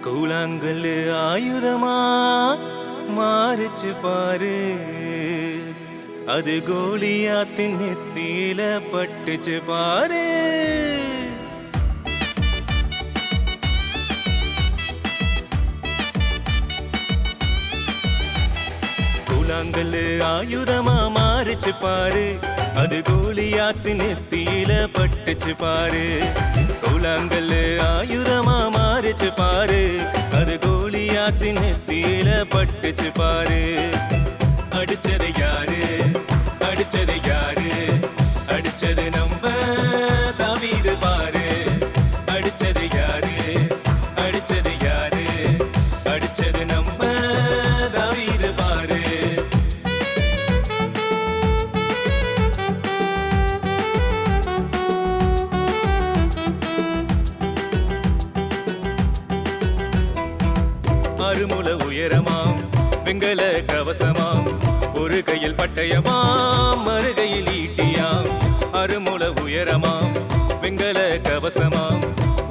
கூழாங்கல்லு ஆயுதமா மாறுச்சு பாரு, அது கோலியாத்தின் நெத்தியில பட்டுச்சு பாரு. கூழாங்கல்லு ஆயுதமா மாறுச்சு பாரு, அது கோலியாத்தின் நெத்தியில பட்டுச்சு பாரு. கூழாங்கல்லு ஆயுதமா மாறுச்சு பாரு, அது கோலியாத்தின் நெத்தியில பட்டுச்சு பாரு. அடிச்சது யாரு, அடிச்சது யாரு, அடிச்சது நம்ம தாவீது பாரு. அடிச்சது யாரு, அடிச்சது யாரு, அடிச்சது நம்ம தாவீது பாரு. அருமுல உயரமாம் வெங்கல கவசமாம், ஒரு கையில் பட்டயமாம் மறுகையில் ஈட்டியாம். அருமுல உயரமாம் வெங்கல கவசமாம்,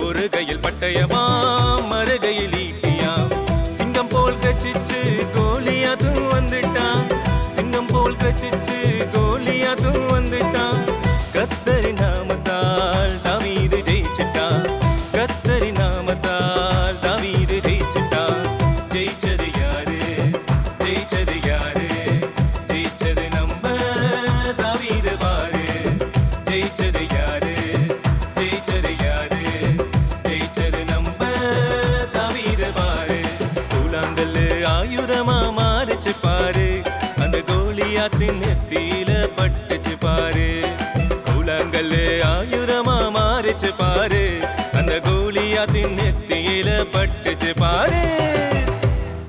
ஒரு கையில் பட்டயமாம் மறுகையில் ஈட்டியாம். சிங்கம் போல் கச்சிச்சு கோலியாத்தும் வந்துட்டான், சிங்கம் போல் கச்சிச்சு கோலியாத்தும் வந்துட்டான். கத்தரி நாமத்தால் தாவீது ஜெயிச்சிட்டான், கத்தரி நாமத்தால் தாவீது ஜெயிச்சிட்டான். ஜெயிச்சது யாரு, ஜெயிச்சது யாரு, ஜெயிச்சது நம்ம தாவீது பாரு. ஜெயிச்சது யாரு, ஜெயிச்சது யாரு, ஜெயிச்சது நம்ம தாவீது பாரு. கூழாங்கல்லு ஆயுதமா மாறுச்சு பாரு, அந்த கோலியாத்தின் நெத்தியில பட்டுச்சு பாரு. கூழாங்கல்லு ஆயுதமா மாறுச்சு பாரு, அந்த கோலியாத்தின் நெத்தியில பட்டுச்சு பாரு.